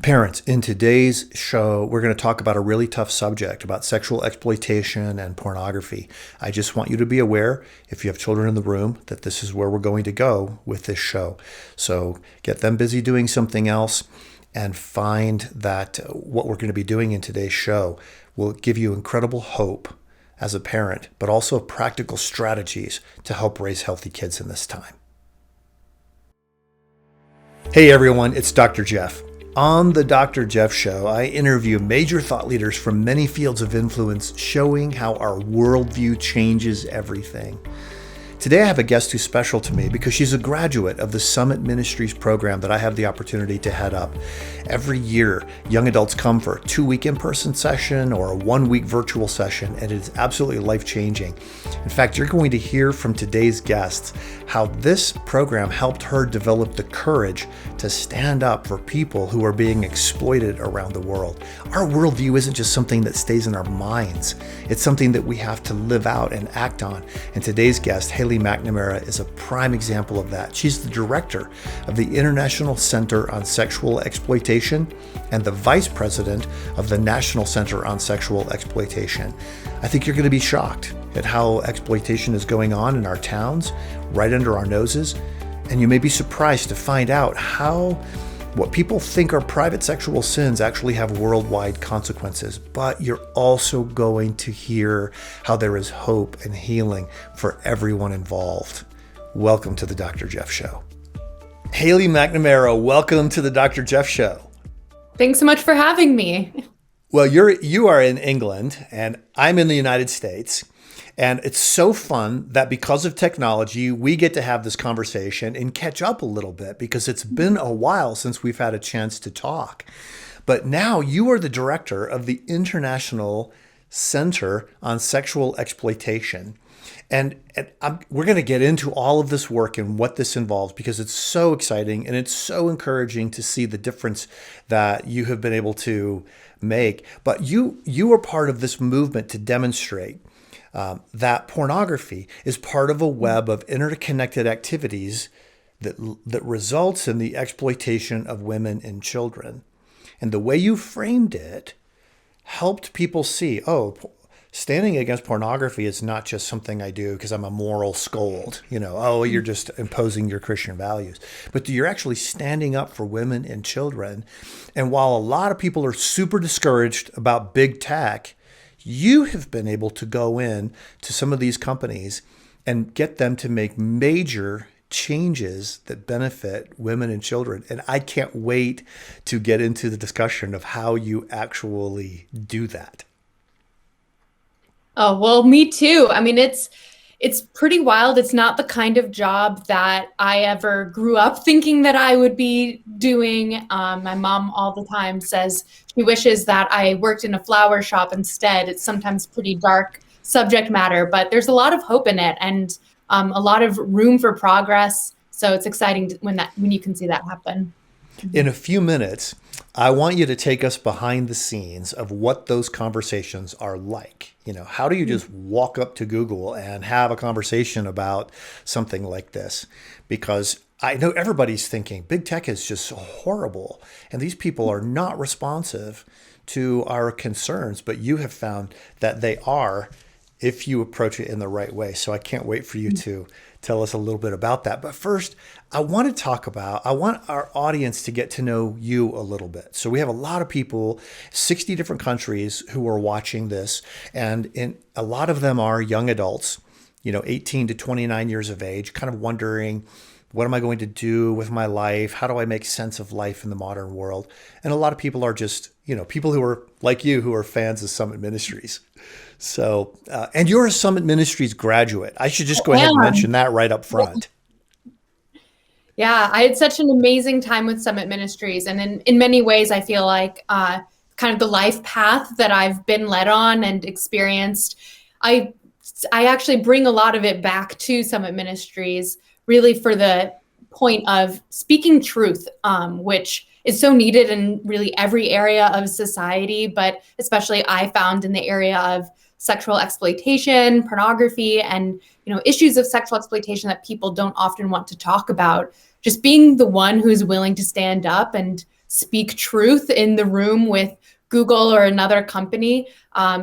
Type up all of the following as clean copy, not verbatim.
Parents, in today's show, we're going to talk about a really tough subject about sexual exploitation and pornography. I just want you to be aware, if you have children in the room, that this is where we're going to go with this show. So get them busy doing something else and find that what we're going to be doing in today's show will give you incredible hope as a parent, but also practical strategies to help raise healthy kids in this time. Hey everyone, it's Dr. Jeff. On the Dr. Jeff Show, I interview major thought leaders from many fields of influence, showing how our worldview changes everything. Today I have a guest who's special to me because she's a graduate of the Summit Ministries program that I have the opportunity to head up. Every year, young adults come for a 2-week in-person session or a 1-week virtual session, and it is absolutely life-changing. In fact, you're going to hear from today's guests how this program helped her develop the courage to stand up for people who are being exploited around the world. Our worldview isn't just something that stays in our minds. It's something that we have to live out and act on. And today's guest, McNamara, is a prime example of that. She's the director of the International Center on Sexual Exploitation and the vice president of the National Center on Sexual Exploitation. I think you're going to be shocked at how exploitation is going on in our towns, right under our noses, and you may be surprised to find out how what people think are private sexual sins actually have worldwide consequences. But you're also going to hear how there is hope and healing for everyone involved. Welcome to the Dr. Jeff Show. Haley McNamara, welcome to the Dr. Jeff Show. Thanks so much for having me. Well, you are in England and I'm in the United States. And it's so fun that because of technology, we get to have this conversation and catch up a little bit because it's been a while since we've had a chance to talk. But now you are the director of the International Center on Sexual Exploitation. And we're going to get into all of this work and what this involves because it's so exciting and it's so encouraging to see the difference that you have been able to make. But you are part of this movement to demonstrate that pornography is part of a web of interconnected activities that results in the exploitation of women and children. And the way you framed it helped people see, standing against pornography is not just something I do because I'm a moral scold, you're just imposing your Christian values, but you're actually standing up for women and children. And while a lot of people are super discouraged about big tech, you have been able to go in to some of these companies and get them to make major changes that benefit women and children. And I can't wait to get into the discussion of how you actually do that. Oh, well, me too. I mean, it's pretty wild. It's not the kind of job that I ever grew up thinking that I would be doing. My mom all the time says she wishes that I worked in a flower shop instead. It's sometimes pretty dark subject matter, but there's a lot of hope in it and a lot of room for progress. So it's exciting when you can see that happen. In a few minutes, I want you to take us behind the scenes of what those conversations are like. How do you just walk up to Google and have a conversation about something like this? Because I know everybody's thinking big tech is just so horrible and these people are not responsive to our concerns, but you have found that they are if you approach it in the right way. So I can't wait for you to tell us a little bit about that. But first, I want our audience to get to know you a little bit. So we have a lot of people, 60 different countries who are watching this. And a lot of them are young adults, 18 to 29 years of age, kind of wondering, what am I going to do with my life? How do I make sense of life in the modern world? And a lot of people are just, people who are like you, who are fans of Summit Ministries. So, and you're a Summit Ministries graduate. I should just go ahead and mention that right up front. Yeah, I had such an amazing time with Summit Ministries. And in many ways, I feel like kind of the life path that I've been led on and experienced, I actually bring a lot of it back to Summit Ministries, really for the point of speaking truth, which is so needed in really every area of society, but especially I found in the area of sexual exploitation, pornography, and issues of sexual exploitation that people don't often want to talk about. Just being the one who's willing to stand up and speak truth in the room with Google or another company,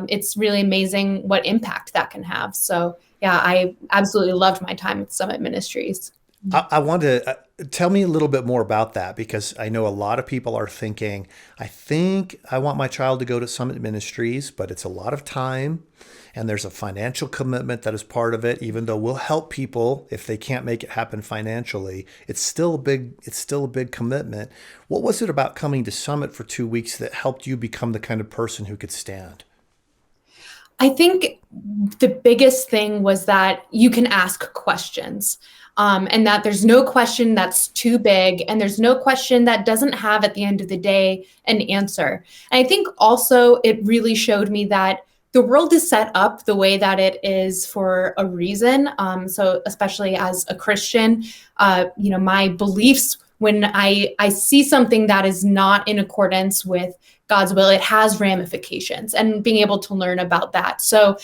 it's really amazing what impact that can have. So yeah, I absolutely loved my time with Summit Ministries. I want to tell me a little bit more about that, because I know a lot of people are thinking, I think I want my child to go to Summit Ministries, but it's a lot of time and there's a financial commitment that is part of it. Even though we'll help people if they can't make it happen financially, it's still a big commitment. What was it about coming to Summit for 2 weeks that helped you become the kind of person who could stand? I think the biggest thing was that you can ask questions, and that there's no question that's too big, and there's no question that doesn't have, at the end of the day, an answer. And I think also it really showed me that the world is set up the way that it is for a reason. So especially as a Christian, my beliefs, when I see something that is not in accordance with God's will, it has ramifications, and being able to learn about that. So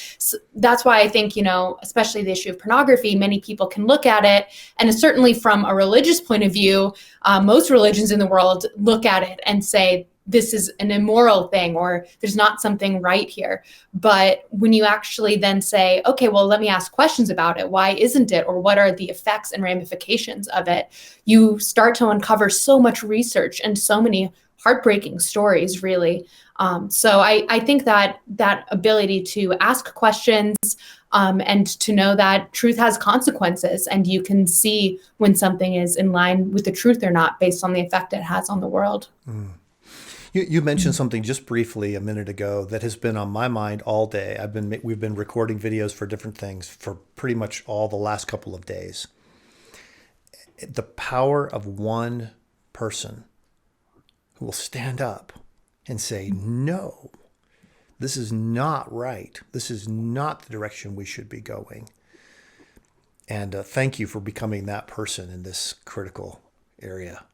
that's why I think, especially the issue of pornography, many people can look at it. And certainly from a religious point of view, most religions in the world look at it and say, this is an immoral thing, or there's not something right here. But when you actually then say, okay, well, let me ask questions about it. Why isn't it? Or what are the effects and ramifications of it? You start to uncover so much research and so many heartbreaking stories, really. So I think that ability to ask questions, and to know that truth has consequences, and you can see when something is in line with the truth or not based on the effect it has on the world. You mentioned something just briefly a minute ago that has been on my mind all day. We've been recording videos for different things for pretty much all the last couple of days. The power of one person who will stand up and say, no, this is not right. This is not the direction we should be going. And thank you for becoming that person in this critical area.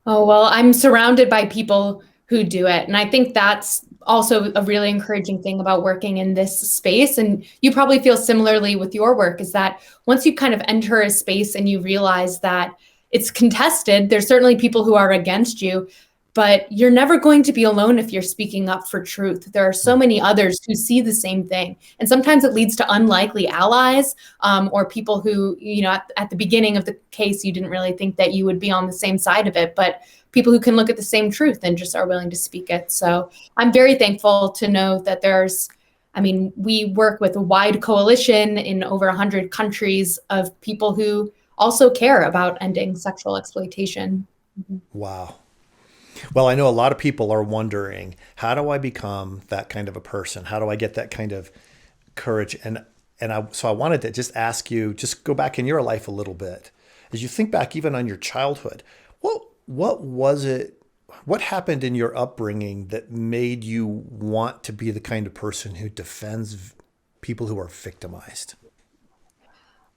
Oh, well, I'm surrounded by people who do it. And I think that's also a really encouraging thing about working in this space. And you probably feel similarly with your work, is that once you kind of enter a space and you realize that it's contested, there's certainly people who are against you, but you're never going to be alone if you're speaking up for truth. There are so many others who see the same thing. And sometimes it leads to unlikely allies, or people who, at the beginning of the case, you didn't really think that you would be on the same side of it, but people who can look at the same truth and just are willing to speak it. So I'm very thankful to know that we work with a wide coalition in over 100 countries of people who also care about ending sexual exploitation. Wow. Well, I know a lot of people are wondering, how do I become that kind of a person? How do I get that kind of courage? So I wanted to just ask you, just go back in your life a little bit. As you think back even on your childhood, what was it, what happened in your upbringing that made you want to be the kind of person who defends people who are victimized?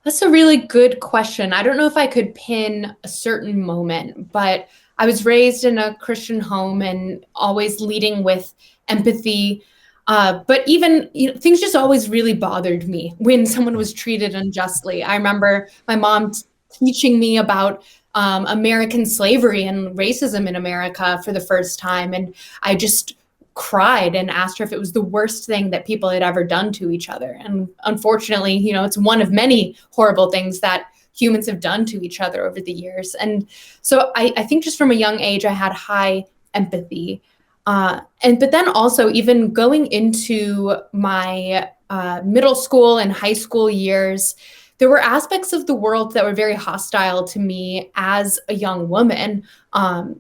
That's a really good question. I don't know if I could pin a certain moment, but I was raised in a Christian home and always leading with empathy. But even, things just always really bothered me when someone was treated unjustly. I remember my mom teaching me about American slavery and racism in America for the first time. And I just cried and asked her if it was the worst thing that people had ever done to each other. And unfortunately, it's one of many horrible things that humans have done to each other over the years. And so I think just from a young age, I had high empathy. But then also even going into my middle school and high school years, there were aspects of the world that were very hostile to me as a young woman,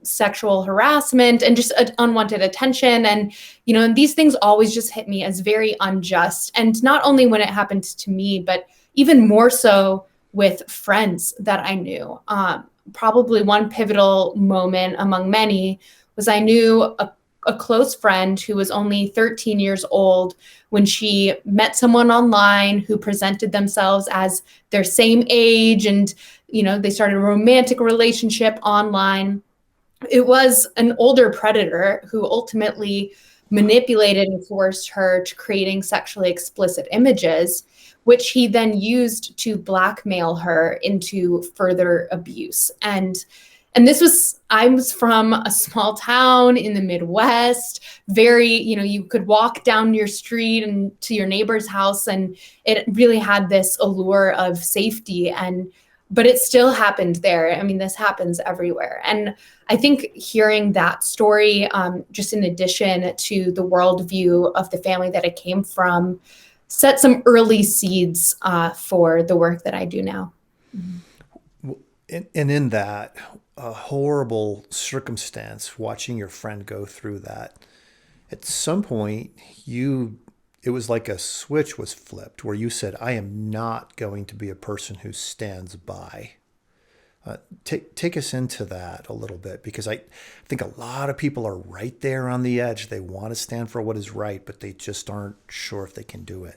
sexual harassment and just unwanted attention. And, and these things always just hit me as very unjust. And not only when it happened to me, but even more so with friends that I knew. Probably one pivotal moment among many was I knew a close friend who was only 13 years old when she met someone online who presented themselves as their same age, and they started a romantic relationship online. It was an older predator who ultimately manipulated and forced her to creating sexually explicit images, which he then used to blackmail her into further abuse. And And I was from a small town in the Midwest, very, you could walk down your street and to your neighbor's house, and it really had this allure of safety. But it still happened there. I mean, this happens everywhere. And I think hearing that story, just in addition to the worldview of the family that I came from, set some early seeds for the work that I do now. And in that a horrible circumstance, watching your friend go through that, at some point it was like a switch was flipped where you said, I am not going to be a person who stands by. Take us into that a little bit, because I think a lot of people are right there on the edge. They want to stand for what is right, but they just aren't sure if they can do it.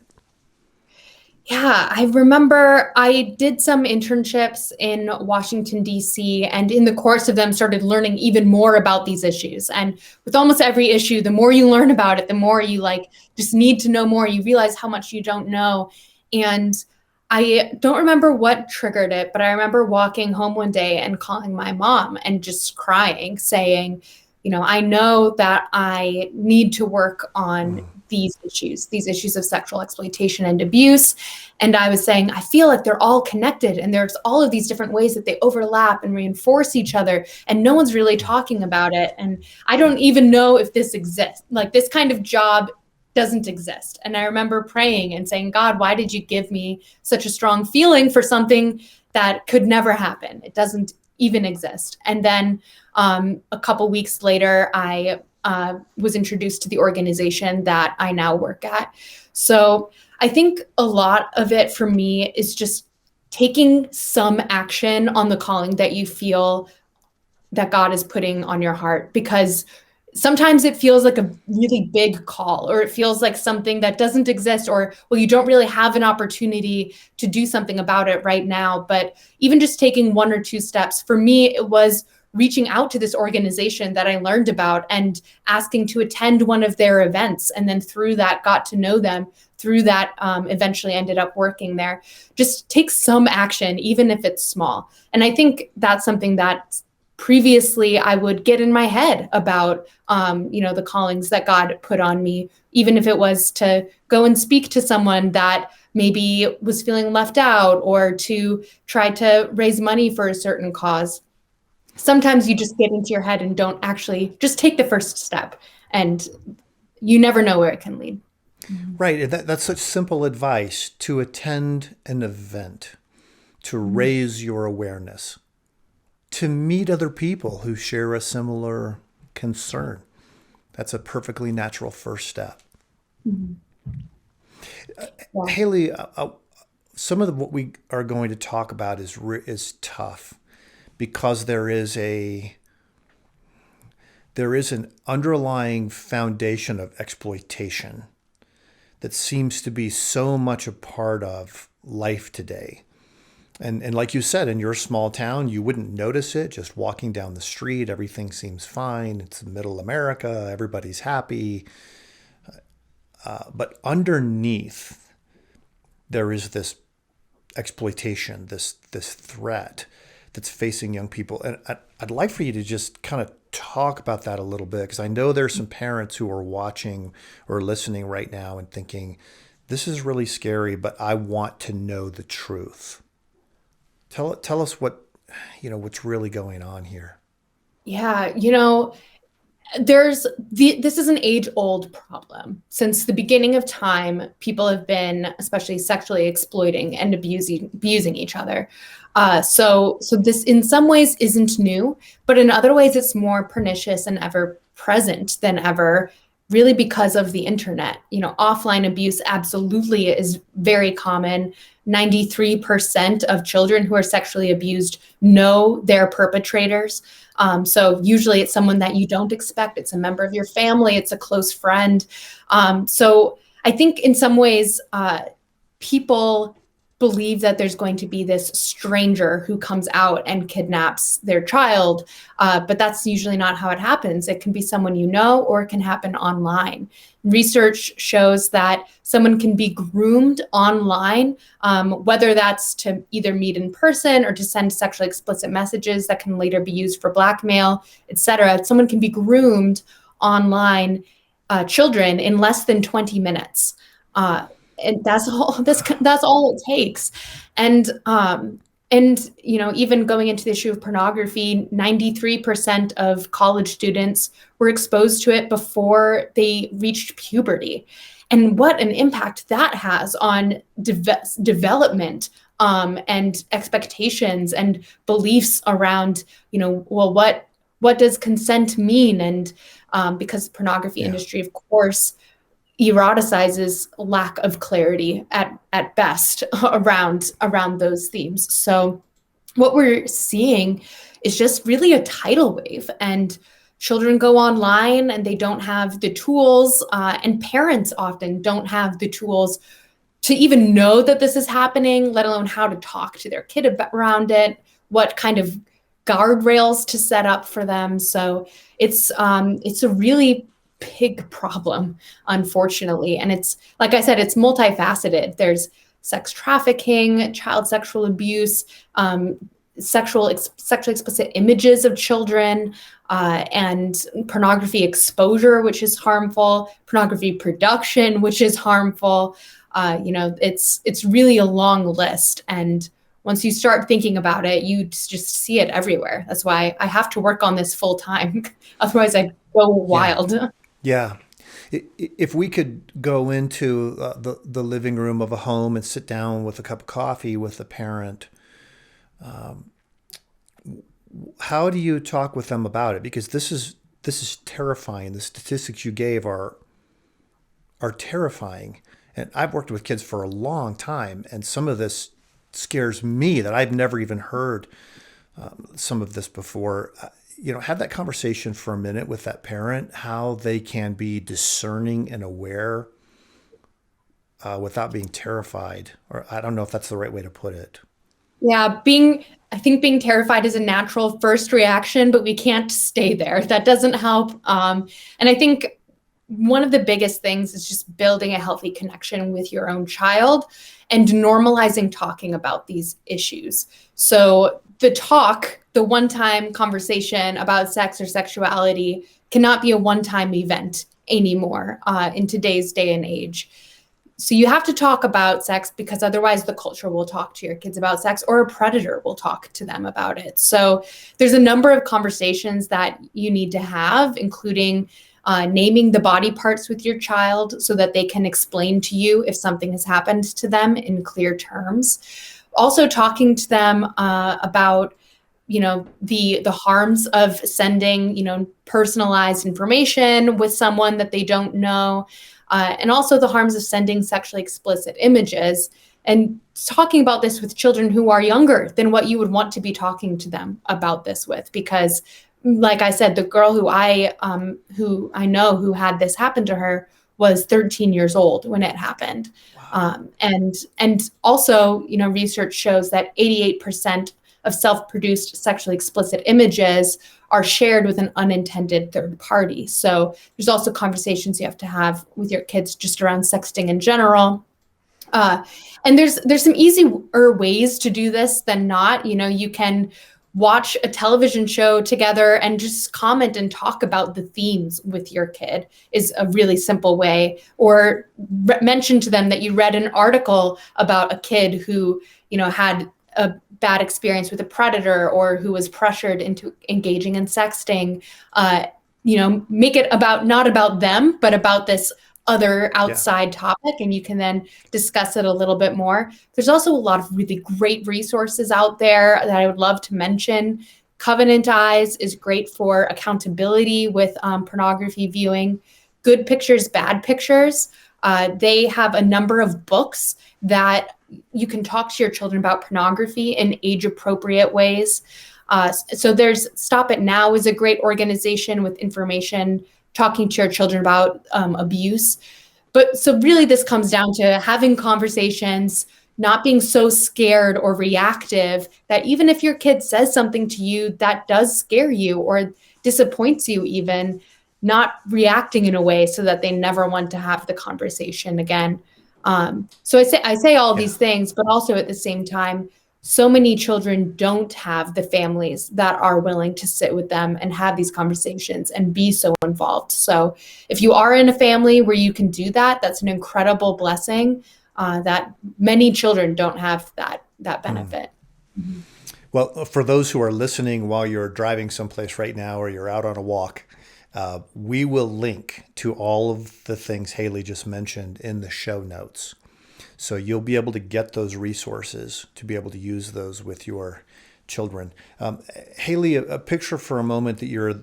Yeah, I remember I did some internships in Washington, D.C., and in the course of them started learning even more about these issues. And with almost every issue, the more you learn about it, the more you just need to know more. You realize how much you don't know. And I don't remember what triggered it, but I remember walking home one day and calling my mom and just crying, saying, I know that I need to work on these issues of sexual exploitation and abuse. And I was saying, I feel like they're all connected, and there's all of these different ways that they overlap and reinforce each other, and no one's really talking about it. And I don't even know if this exists. Like, this kind of job doesn't exist. And I remember praying and saying, God, why did you give me such a strong feeling for something that could never happen? It doesn't even exist. And then a couple weeks later, I was introduced to the organization that I now work at. So I think a lot of it for me is just taking some action on the calling that you feel that God is putting on your heart, because sometimes it feels like a really big call, or it feels like something that doesn't exist, or, well, you don't really have an opportunity to do something about it right now. But even just taking one or two steps, for me, it was reaching out to this organization that I learned about and asking to attend one of their events. And then through that, got to know them. Through that, eventually ended up working there. Just take some action, even if it's small. And I think that's something that previously I would get in my head about, the callings that God put on me, even if it was to go and speak to someone that maybe was feeling left out, or to try to raise money for a certain cause. Sometimes you just get into your head and don't actually just take the first step, and you never know where it can lead. Right. That's such simple advice: to attend an event, to raise your awareness, to meet other people who share a similar concern. That's a perfectly natural first step. Mm-hmm. Yeah. Haley, some of what we are going to talk about is tough, because there is an underlying foundation of exploitation that seems to be so much a part of life today. And like you said, in your small town, you wouldn't notice it. Just walking down the street, everything seems fine. It's middle America. Everybody's happy. But underneath, there is this exploitation, this threat that's facing young people. And I'd like for you to just kind of talk about that a little bit, because I know there's some parents who are watching or listening right now and thinking, this is really scary, but I want to know the truth. Tell us what's really going on here. Yeah, this is an age-old problem. Since the beginning of time, people have been especially sexually exploiting and abusing each other. So this in some ways isn't new, but in other ways it's more pernicious and ever present than ever, really because of the internet. Offline abuse absolutely is very common. 93% of children who are sexually abused know their perpetrators. So usually it's someone that you don't expect. It's a member of your family. It's a close friend. So I think in some ways, people believe that there's going to be this stranger who comes out and kidnaps their child. But that's usually not how it happens. It can be someone you know, or it can happen online. Research shows that someone can be groomed online, whether that's to either meet in person or to send sexually explicit messages that can later be used for blackmail, etc. Someone can be groomed online, children, in less than 20 minutes. And that's all it takes. And even going into the issue of pornography, 93% of college students were exposed to it before they reached puberty. And what an impact that has on development, and expectations and beliefs around, what does consent mean? And because the pornography industry, of course, eroticizes lack of clarity at best around those themes. So what we're seeing is just really a tidal wave, and children go online and they don't have the tools, and parents often don't have the tools to even know that this is happening, let alone how to talk to their kid around it, what kind of guardrails to set up for them. So it's a really big problem, unfortunately. And it's, like I said, it's multifaceted. There's sex trafficking, child sexual abuse, sexually explicit images of children, and pornography exposure, which is harmful, pornography production, which is harmful. It's really a long list. And once you start thinking about it, you just see it everywhere. That's why I have to work on this full time. Otherwise I go wild. Yeah. If we could go into the living room of a home and sit down with a cup of coffee with a parent, how do you talk with them about it? Because this is terrifying. The statistics you gave are terrifying. And I've worked with kids for a long time, and some of this scares me that I've never even heard some of this before. Have that conversation for a minute with that parent, how they can be discerning and aware without being terrified. Or I don't know if that's the right way to put it. Yeah, I think being terrified is a natural first reaction, but we can't stay there. That doesn't help. And I think one of the biggest things is just building a healthy connection with your own child and normalizing talking about these issues. So the one-time conversation about sex or sexuality cannot be a one-time event anymore in today's day and age. So you have to talk about sex, because otherwise the culture will talk to your kids about sex, or a predator will talk to them about it. So there's a number of conversations that you need to have, including naming the body parts with your child so that they can explain to you if something has happened to them in clear terms. Also talking to them about the harms of sending personalized information with someone that they don't know, and also the harms of sending sexually explicit images, and talking about this with children who are younger than what you would want to be talking to them about this with. Because like I said, the girl who I know who had this happen to her was 13 years old when it happened. Wow. And also, research shows that 88% of self-produced sexually explicit images are shared with an unintended third party. So there's also conversations you have to have with your kids just around sexting in general. And there's some easier ways to do this than not. You can watch a television show together and just comment and talk about the themes with your kid is a really simple way. Or mention to them that you read an article about a kid who, had a bad experience with a predator, or who was pressured into engaging in sexting. Make it not about them, but about this other outside topic, and you can then discuss it a little bit more. There's also a lot of really great resources out there that I would love to mention. Covenant Eyes is great for accountability with pornography viewing. Good Pictures, Bad Pictures. They have a number of books that you can talk to your children about pornography in age-appropriate ways. So there's Stop It Now is a great organization with information talking to your children about abuse. But so really this comes down to having conversations, not being so scared or reactive that even if your kid says something to you that does scare you or disappoints you, even not reacting in a way so that they never want to have the conversation again. So I say all Yeah. these things, but also at the same time, so many children don't have the families that are willing to sit with them and have these conversations and be so involved. So if you are in a family where you can do that, that's an incredible blessing that many children don't have that benefit. Well, for those who are listening while you're driving someplace right now or you're out on a walk, we will link to all of the things Haley just mentioned in the show notes. So you'll be able to get those resources to be able to use those with your children. Haley, a picture for a moment that you're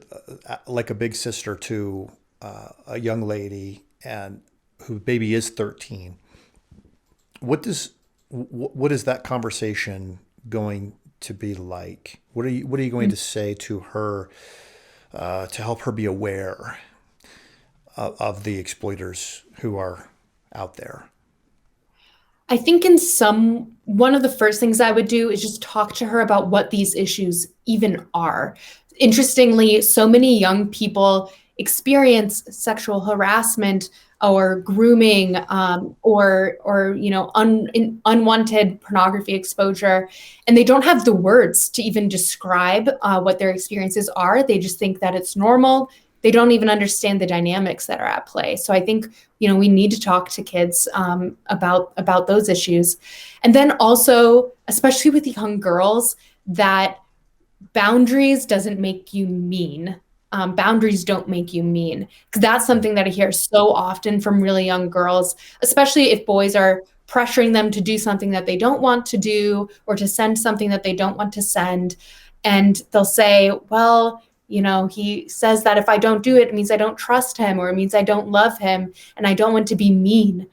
like a big sister to a young lady and whose baby is 13. What is that conversation going to be like? What are you going to say to her to help her be aware of the exploiters who are out there? I think one of the first things I would do is just talk to her about what these issues even are. Interestingly, so many young people experience sexual harassment or grooming, or unwanted pornography exposure, and they don't have the words to even describe what their experiences are. They just think that it's normal. They don't even understand the dynamics that are at play. So I think we need to talk to kids about those issues, and then also, especially with young girls, that boundaries doesn't make you mean. Boundaries don't make you mean, because that's something that I hear so often from really young girls, especially if boys are pressuring them to do something that they don't want to do or to send something that they don't want to send. And they'll say, well, he says that if I don't do it, it means I don't trust him, or it means I don't love him, and I don't want to be mean.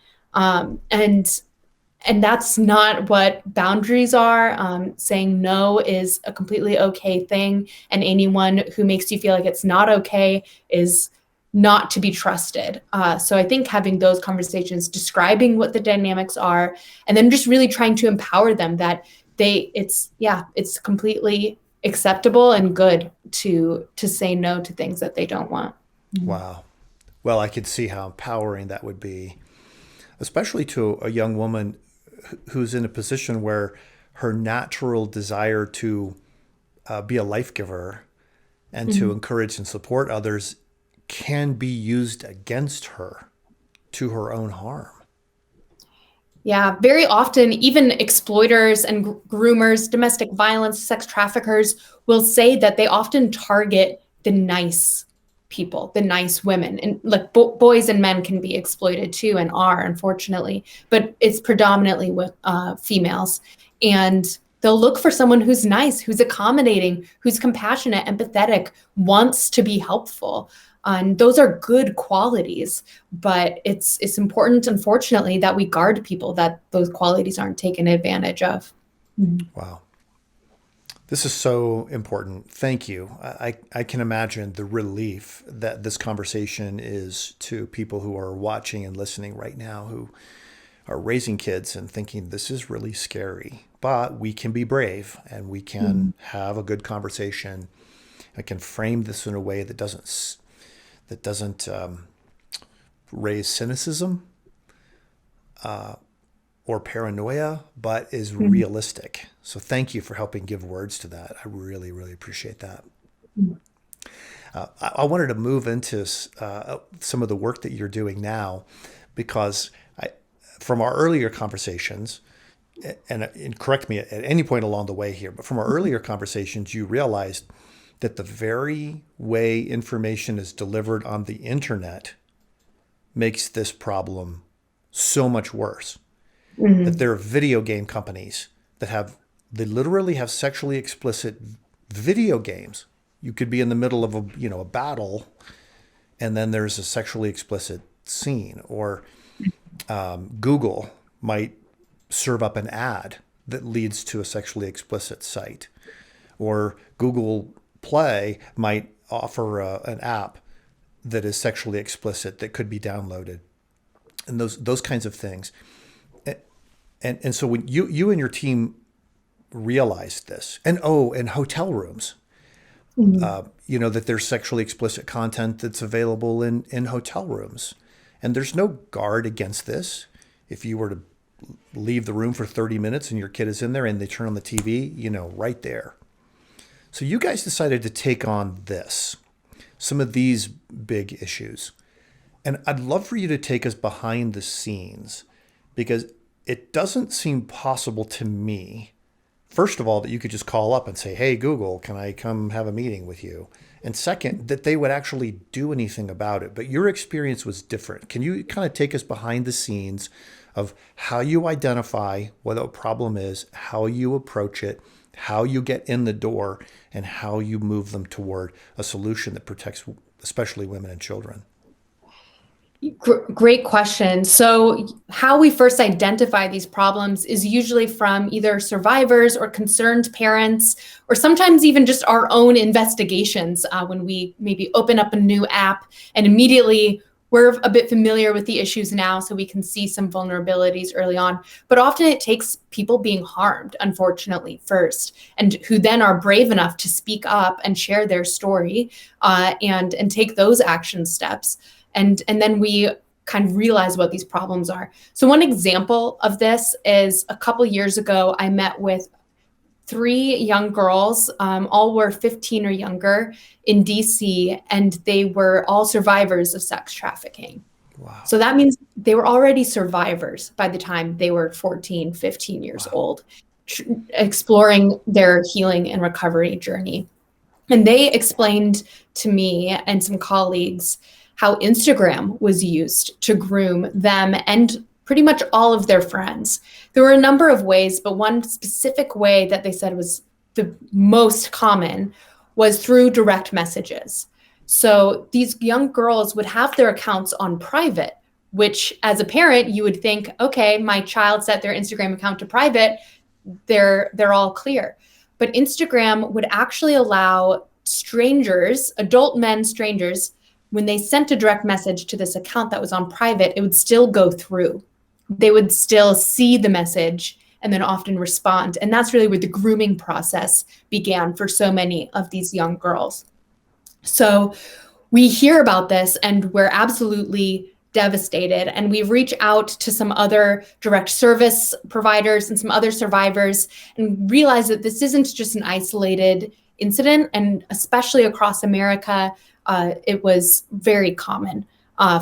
And that's not what boundaries are. Saying no is a completely okay thing. And anyone who makes you feel like it's not okay is not to be trusted. So I think having those conversations, describing what the dynamics are, and then just really trying to empower them that it's completely acceptable and good to say no to things that they don't want. Wow. Well, I could see how empowering that would be, especially to a young woman who's in a position where her natural desire to be a life giver and to encourage and support others can be used against her to her own harm. Yeah, very often, even exploiters and groomers, domestic violence, sex traffickers will say that they often target the nice people, the nice women. And like boys and men can be exploited too, and are, unfortunately, but it's predominantly with females. And they'll look for someone who's nice, who's accommodating, who's compassionate, empathetic, wants to be helpful. And those are good qualities, but it's important, unfortunately, that we guard people, that those qualities aren't taken advantage of. Wow. This is so important. Thank you. I can imagine the relief that this conversation is to people who are watching and listening right now, who are raising kids and thinking this is really scary, but we can be brave and we can have a good conversation. I can frame this in a way that doesn't raise cynicism or paranoia, but is realistic. So thank you for helping give words to that. I really, really appreciate that. I wanted to move into some of the work that you're doing now, because from our earlier conversations, and correct me at any point along the way here, but from our earlier conversations, you realized that the very way information is delivered on the internet makes this problem so much worse. That there are video game companies that they literally have sexually explicit video games. You could be in the middle of a battle, and then there's a sexually explicit scene. Or Google might serve up an ad that leads to a sexually explicit site. Or Google Play might offer an app that is sexually explicit that could be downloaded. And those kinds of things. And so when you and your team realized this, and hotel rooms, that there's sexually explicit content that's available in hotel rooms, and there's no guard against this. If you were to leave the room for 30 minutes and your kid is in there and they turn on the TV, right there. So you guys decided to take on some of these big issues. And I'd love for you to take us behind the scenes, because it doesn't seem possible to me, first of all, that you could just call up and say, hey, Google, can I come have a meeting with you? And second, that they would actually do anything about it. But your experience was different. Can you kind of take us behind the scenes of how you identify what a problem is, how you approach it, how you get in the door, and how you move them toward a solution that protects especially women and children? Great question. So how we first identify these problems is usually from either survivors or concerned parents, or sometimes even just our own investigations when we maybe open up a new app and immediately we're a bit familiar with the issues now, so we can see some vulnerabilities early on. But often it takes people being harmed, unfortunately, first, and who then are brave enough to speak up and share their story and take those action steps. And then we kind of realize what these problems are. So one example of this is a couple years ago, I met with 3 young girls, all were 15 or younger, in DC, and they were all survivors of sex trafficking. Wow. So that means they were already survivors by the time they were 14, 15 years old, exploring their healing and recovery journey. And they explained to me and some colleagues how Instagram was used to groom them and pretty much all of their friends. There were a number of ways, but one specific way that they said was the most common was through direct messages. So these young girls would have their accounts on private, which as a parent, you would think, okay, my child set their Instagram account to private, they're all clear. But Instagram would actually allow strangers, adult men strangers, when they sent a direct message to this account that was on private, it would still go through. They would still see the message and then often respond. And that's really where the grooming process began for so many of these young girls. So we hear about this and we're absolutely devastated. And we reach out to some other direct service providers and some other survivors and realize that this isn't just an isolated incident. And especially across America, it was very common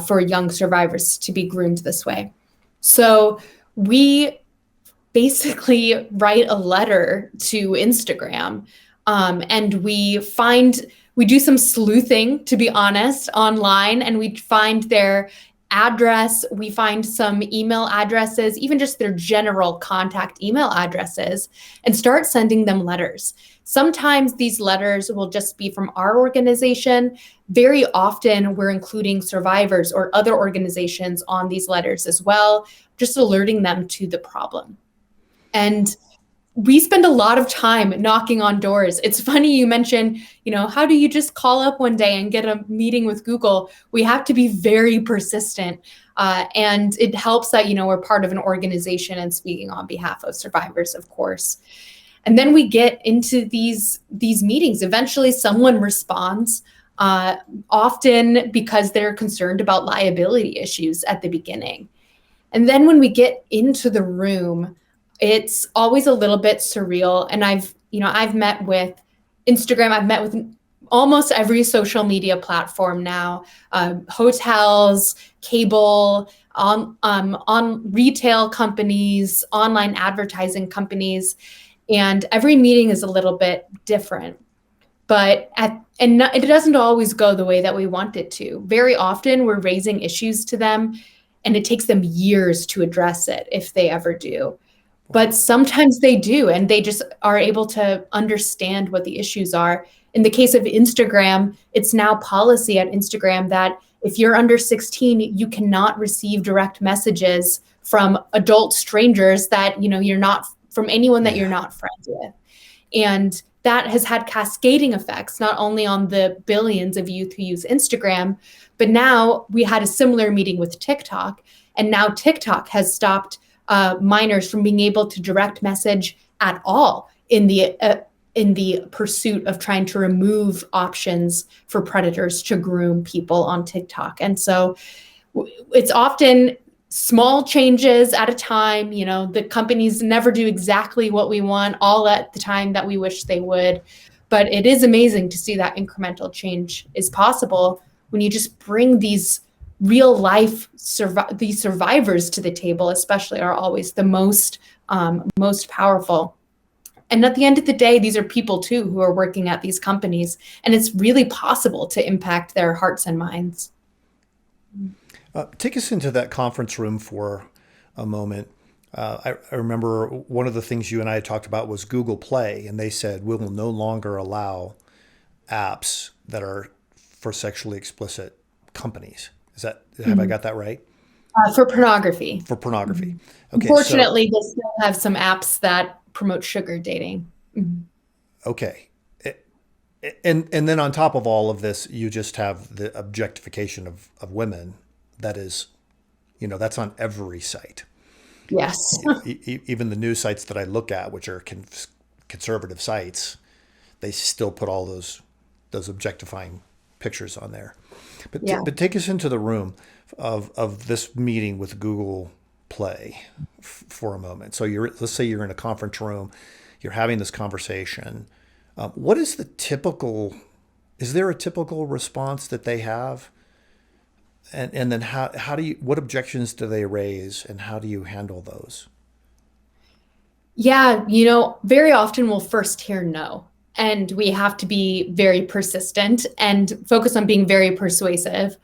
for young survivors to be groomed this way. So we basically write a letter to Instagram and we do some sleuthing, to be honest, online, and we find their address, we find some email addresses, even just their general contact email addresses, and start sending them letters. Sometimes these letters will just be from our organization. Very often we're including survivors or other organizations on these letters as well, just alerting them to the problem. And we spend a lot of time knocking on doors. It's funny you mentioned, how do you just call up one day and get a meeting with Google? We have to be very persistent. And it helps that, we're part of an organization and speaking on behalf of survivors, of course. And then we get into these meetings. Eventually someone responds, often because they're concerned about liability issues at the beginning. And then when we get into the room, it's always a little bit surreal. And I've met with Instagram, I've met with almost every social media platform now, hotels, cable, on retail companies, online advertising companies. And every meeting is a little bit different, but it doesn't always go the way that we want it to. Very often we're raising issues to them and it takes them years to address it if they ever do. But sometimes they do, and they just are able to understand what the issues are. In the case of Instagram, it's now policy at Instagram that if you're under 16, you cannot receive direct messages from adult strangers that, you're not from anyone that you're not friends with. And that has had cascading effects, not only on the billions of youth who use Instagram, but now we had a similar meeting with TikTok, and now TikTok has stopped minors from being able to direct message at all in the pursuit of trying to remove options for predators to groom people on TikTok. And so it's often small changes at a time. The companies never do exactly what we want all at the time that we wish they would. But it is amazing to see that incremental change is possible when you just bring these real life these survivors to the table, especially, are always the most powerful. And at the end of the day, these are people too who are working at these companies, and it's really possible to impact their hearts and minds. Take us into that conference room for a moment. I remember one of the things you and I had talked about was Google Play, and they said we will no longer allow apps that are for sexually explicit companies. Have I got that right? For pornography. For pornography. Mm-hmm. Okay. Unfortunately, they still have some apps that promote sugar dating. Mm-hmm. Okay. And then on top of all of this, you just have the objectification of women. That is, that's on every site. Yes. Even the news sites that I look at, which are conservative sites, they still put all those objectifying pictures on there. But take us into the room of this meeting with Google Play for a moment. So let's say you're in a conference room, you're having this conversation. What is is there a typical response that they have? And then what objections do they raise, and how do you handle those? Yeah, very often we'll first hear no. And we have to be very persistent and focus on being very persuasive.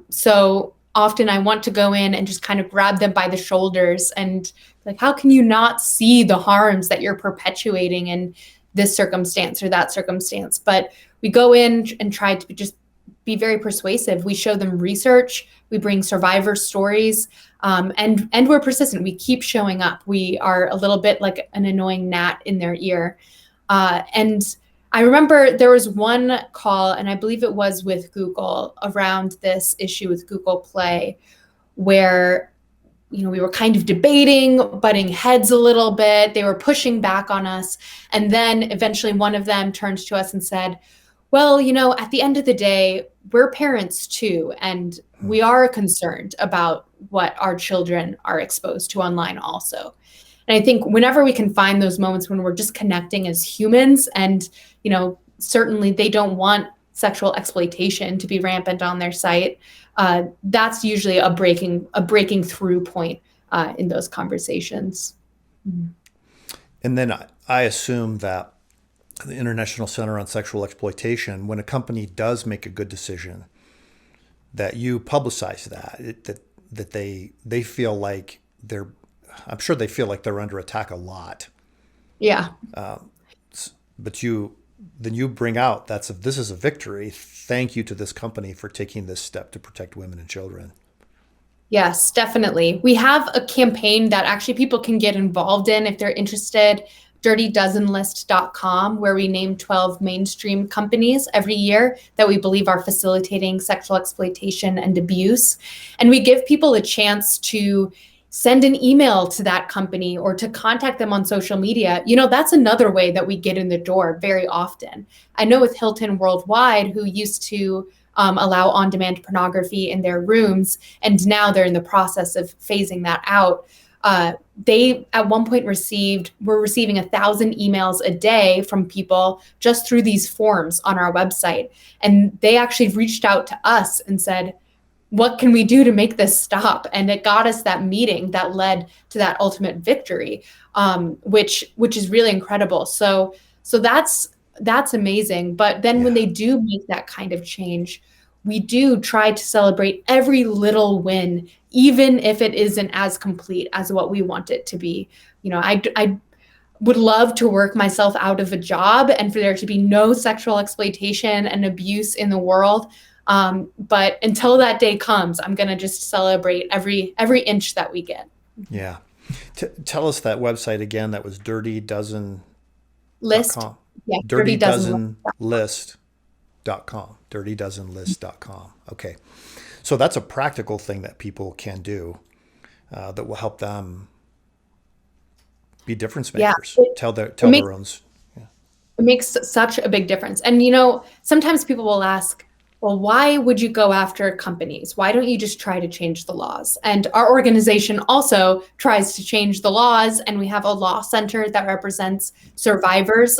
So often I want to go in and just kind of grab them by the shoulders and like, how can you not see the harms that you're perpetuating in this circumstance or that circumstance? But we go in and try to just be very persuasive. We show them research, we bring survivor stories, and we're persistent. We keep showing up. We are a little bit like an annoying gnat in their ear. And I remember there was one call, and I believe it was with Google around this issue with Google Play, where we were kind of debating, butting heads a little bit. They were pushing back on us. And then eventually one of them turned to us and said, well, at the end of the day, we're parents too, and we are concerned about what our children are exposed to online also. And I think whenever we can find those moments when we're just connecting as humans, and, certainly they don't want sexual exploitation to be rampant on their site, that's usually a breaking through point in those conversations. Mm-hmm. And then I assume that the International Center on Sexual Exploitation, when a company does make a good decision, that you publicize that they feel like I'm sure they feel like they're under attack a lot. Yeah. But then you bring out this is a victory. Thank you to this company for taking this step to protect women and children. Yes, definitely. We have a campaign that actually people can get involved in if they're interested. dirtydozenlist.com, where we name 12 mainstream companies every year that we believe are facilitating sexual exploitation and abuse. And we give people a chance to send an email to that company or to contact them on social media. That's another way that we get in the door very often. I know with Hilton Worldwide, who used to allow on-demand pornography in their rooms, and now they're in the process of phasing that out. They at one point were receiving 1,000 emails a day from people just through these forms on our website. And they actually reached out to us and said, what can we do to make this stop? And it got us that meeting that led to that ultimate victory, which is really incredible. So that's amazing. But then when they do make that kind of change, we do try to celebrate every little win, even if it isn't as complete as what we want it to be. I would love to work myself out of a job and for there to be no sexual exploitation and abuse in the world. But until that day comes, I'm going to just celebrate every inch that we get. Yeah. Tell us that website again. That was Dirty Dozen List. Yeah, dirtydozenlist.com. dirtydozenlist.com. Okay. So that's a practical thing that people can do. that will help them be difference Yeah, makers, tell it makes their own. Yeah. it makes such a big difference. And sometimes people will ask, well, why would you go after companies? Why don't you just try to change the laws? And our organization also tries to change the laws, and we have a law center that represents survivors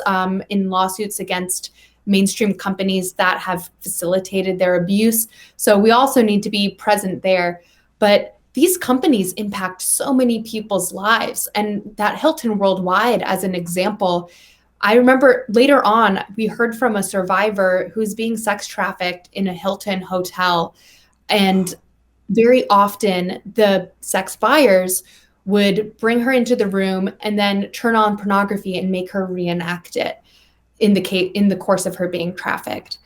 in lawsuits against mainstream companies that have facilitated their abuse. So we also need to be present there. But these companies impact so many people's lives, and that Hilton Worldwide, as an example, I remember later on, we heard from a survivor who's being sex trafficked in a Hilton hotel. And very often, the sex buyers would bring her into the room and then turn on pornography and make her reenact it in the course of her being trafficked.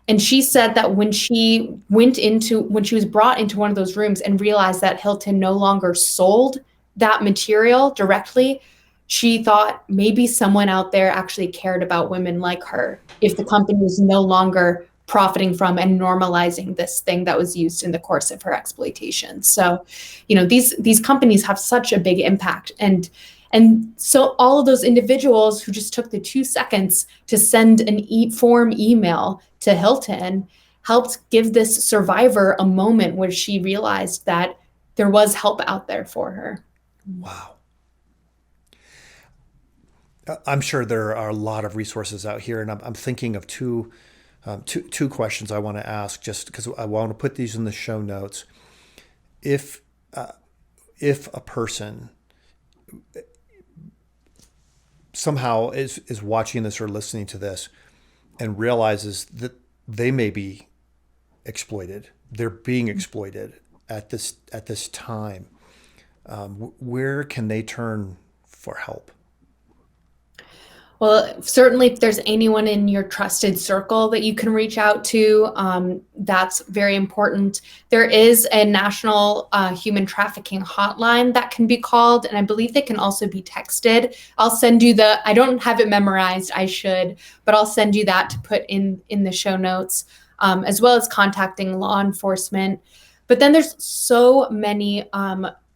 And she said that when she was brought into one of those rooms and realized that Hilton no longer sold that material directly, she thought maybe someone out there actually cared about women like her if the company was no longer profiting from and normalizing this thing that was used in the course of her exploitation. So, these companies have such a big impact. And so all of those individuals who just took the 2 seconds to send an form email to Hilton helped give this survivor a moment where she realized that there was help out there for her. Wow. I'm sure there are a lot of resources out here, and I'm thinking of two questions I want to ask, just because I want to put these in the show notes. If a person somehow is watching this or listening to this and realizes that they may be exploited, they're being exploited at this time, where can they turn for help? Well, certainly if there's anyone in your trusted circle that you can reach out to, that's very important. There is a national human trafficking hotline that can be called, and I believe they can also be texted. I'll send you I don't have it memorized, I should, but I'll send you that to put in the show notes, as well as contacting law enforcement. But then there's so many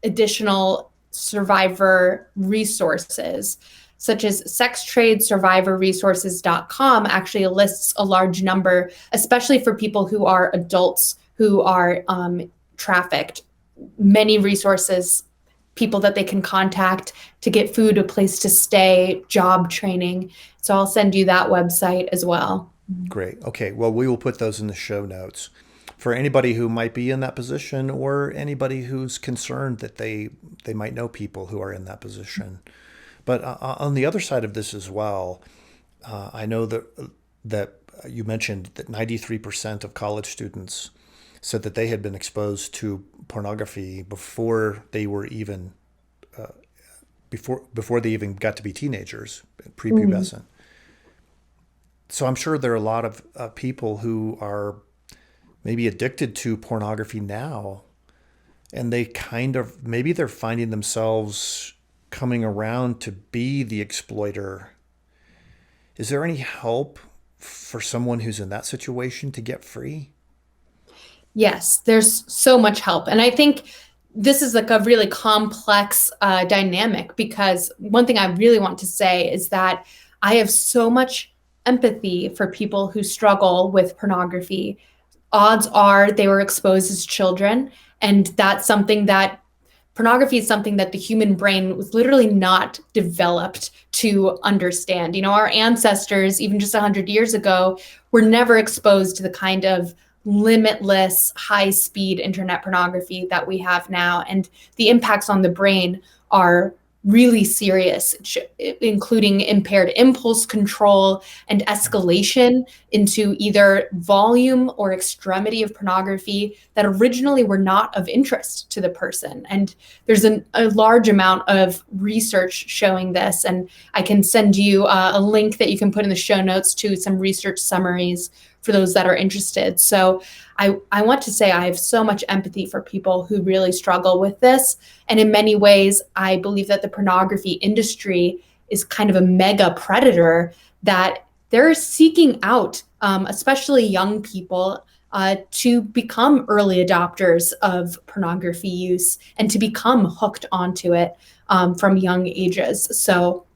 additional survivor resources, such as sextradesurvivorresources.com actually lists a large number, especially for people who are adults who are trafficked. Many resources, people that they can contact to get food, a place to stay, job training. So I'll send you that website as well. Great. Okay. Well, we will put those in the show notes for anybody who might be in that position, or anybody who's concerned that they might know people who are in that position. But on the other side of this as well, I know that you mentioned that 93% of college students said that they had been exposed to pornography before they were even before they even got to be teenagers, prepubescent. So I'm sure there are a lot of people who are maybe addicted to pornography now, and they maybe they're finding themselves coming around to be the exploiter. Is there any help for someone who's in that situation to get free? Yes, there's so much help. And I think this is like a really complex dynamic, because one thing I really want to say is that I have so much empathy for people who struggle with pornography. Odds are they were exposed as children, and pornography is something that the human brain was literally not developed to understand. Our ancestors, even just 100 years ago, were never exposed to the kind of limitless, high-speed internet pornography that we have now. And the impacts on the brain are really serious, including impaired impulse control and escalation into either volume or extremity of pornography that originally were not of interest to the person. And there's a large amount of research showing this, and I can send you a link that you can put in the show notes to some research summaries for those that are interested. So I want to say I have so much empathy for people who really struggle with this. And in many ways, I believe that the pornography industry is kind of a mega predator, that they're seeking out, especially young people, to become early adopters of pornography use and to become hooked onto it from young ages. So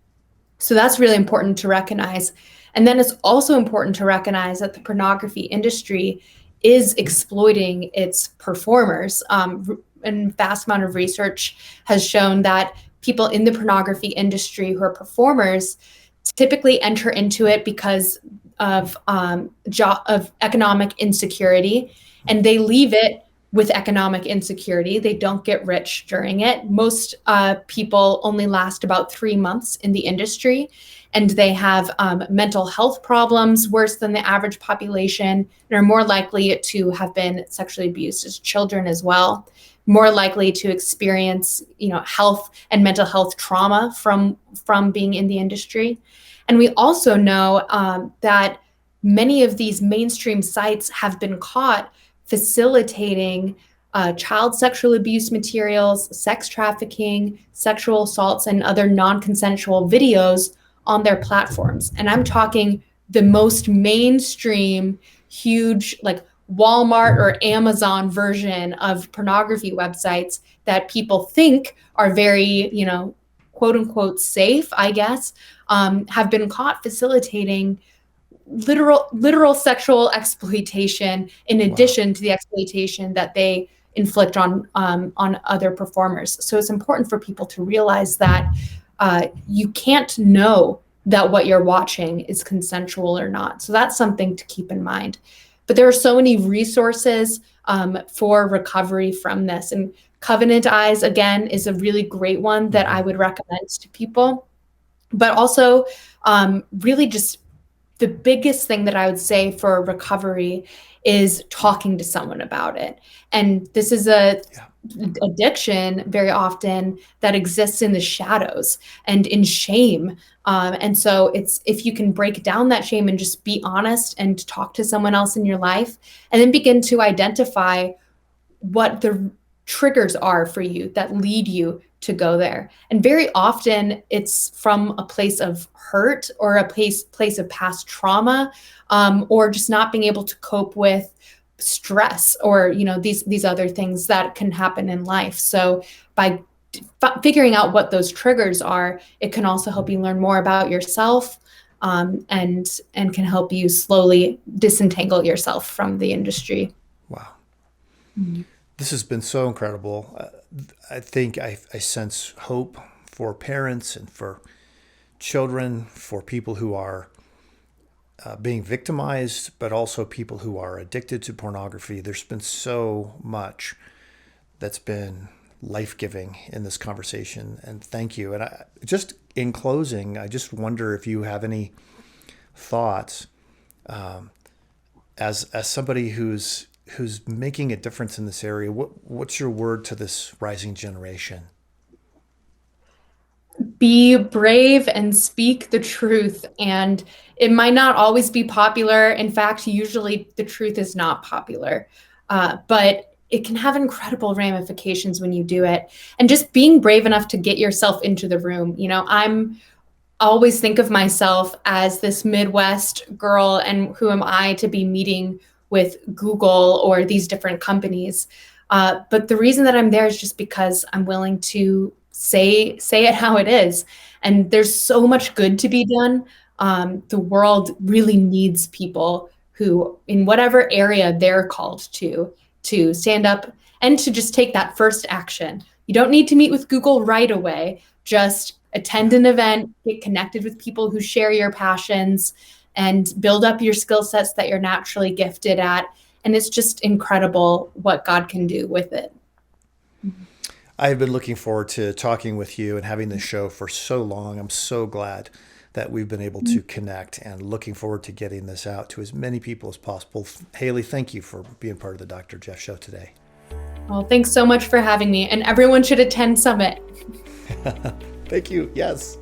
that's really important to recognize. And then it's also important to recognize that the pornography industry is exploiting its performers. And vast amount of research has shown that people in the pornography industry who are performers typically enter into it because of economic insecurity, and they leave it with economic insecurity. They don't get rich during it. Most people only last about 3 months in the industry, and they have mental health problems worse than the average population, and are more likely to have been sexually abused as children as well, more likely to experience, health and mental health trauma from being in the industry. And we also know that many of these mainstream sites have been caught facilitating child sexual abuse materials, sex trafficking, sexual assaults, and other non-consensual videos on their platforms. And I'm talking the most mainstream, huge, like Walmart or Amazon version of pornography websites that people think are very, quote unquote safe, I guess, have been caught facilitating literal sexual exploitation in addition to the exploitation that they inflict on other performers. So it's important for people to realize that you can't know that what you're watching is consensual or not. So that's something to keep in mind. But there are so many resources for recovery from this. And Covenant Eyes, again, is a really great one that I would recommend to people. But also, really just the biggest thing that I would say for recovery is talking to someone about it. And this is a addiction very often that exists in the shadows and in shame. And so it's, if you can break down that shame and just be honest and talk to someone else in your life, and then begin to identify what the triggers are for you that lead you to go there. And very often it's from a place of hurt or a place of past trauma, or just not being able to cope with stress or, these other things that can happen in life. So by figuring out what those triggers are, it can also help you learn more about yourself, and can help you slowly disentangle yourself from the industry. Wow. Mm-hmm. This has been so incredible. I think I sense hope for parents and for children, for people who are being victimized, but also people who are addicted to pornography. There's been so much that's been life-giving in this conversation, and thank you. And just in closing, I just wonder if you have any thoughts as somebody who's making a difference in this area. What's your word to this rising generation? Be brave and speak the truth. And it might not always be popular. In fact, usually the truth is not popular, but it can have incredible ramifications when you do it. And just being brave enough to get yourself into the room. I'm always think of myself as this Midwest girl, and who am I to be meeting with Google or these different companies. But the reason that I'm there is just because I'm willing to say it how it is. And there's so much good to be done. The world really needs people who, in whatever area they're called to stand up and to just take that first action. You don't need to meet with Google right away. Just attend an event, get connected with people who share your passions, and build up your skill sets that you're naturally gifted at. And it's just incredible what God can do with it. I've been looking forward to talking with you and having this show for so long. I'm so glad that we've been able to connect, and looking forward to getting this out to as many people as possible. Haley, thank you for being part of the Dr. Jeff Show today. Well, thanks so much for having me, and everyone should attend Summit. Thank you. Yes.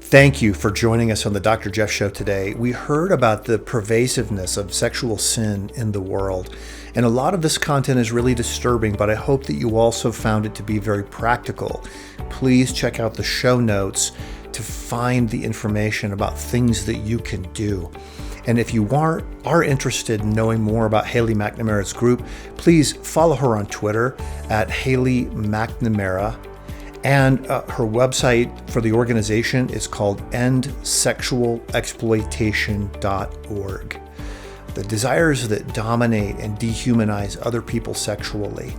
Thank you for joining us on the Dr. Jeff Show today. We heard about the pervasiveness of sexual sin in the world, and a lot of this content is really disturbing, but I hope that you also found it to be very practical. Please check out the show notes to find the information about things that you can do. And if you are interested in knowing more about Haley McNamara's group, please follow her on Twitter at Haley McNamara. And her website for the organization is called endsexualexploitation.org. The desires that dominate and dehumanize other people sexually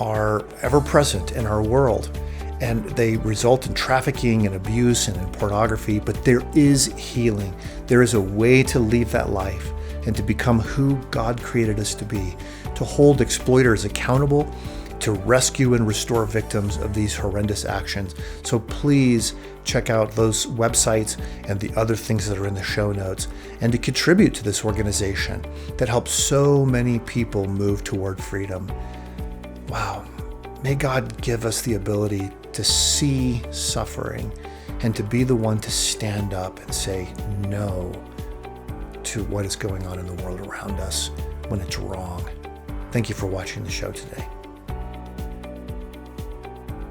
are ever present in our world, and they result in trafficking and abuse and in pornography, but there is healing. There is a way to leave that life and to become who God created us to be, to hold exploiters accountable, to rescue and restore victims of these horrendous actions. So please check out those websites and the other things that are in the show notes, and to contribute to this organization that helps so many people move toward freedom. Wow. May God give us the ability to see suffering and to be the one to stand up and say no to what is going on in the world around us when it's wrong. Thank you for watching the show today.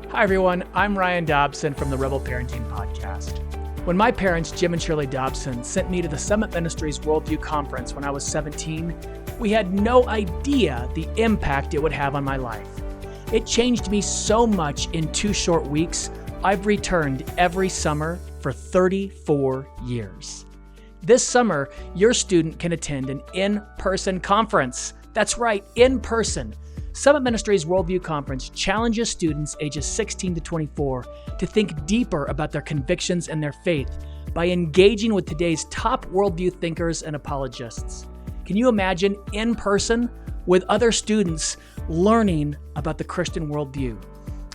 Hi everyone, I'm Ryan Dobson from the Rebel Parenting Podcast. When my parents, Jim and Shirley Dobson, sent me to the Summit Ministries Worldview Conference when I was 17, we had no idea the impact it would have on my life. It changed me so much in 2 short weeks, I've returned every summer for 34 years. This summer, your student can attend an in-person conference. That's right, in person. Summit Ministries Worldview Conference challenges students ages 16 to 24 to think deeper about their convictions and their faith by engaging with today's top worldview thinkers and apologists. Can you imagine in person with other students learning about the Christian worldview?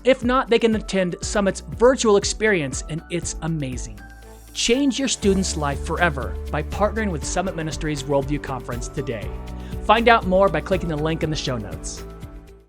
If not, they can attend Summit's virtual experience, and it's amazing. Change your student's life forever by partnering with Summit Ministries Worldview Conference today. Find out more by clicking the link in the show notes.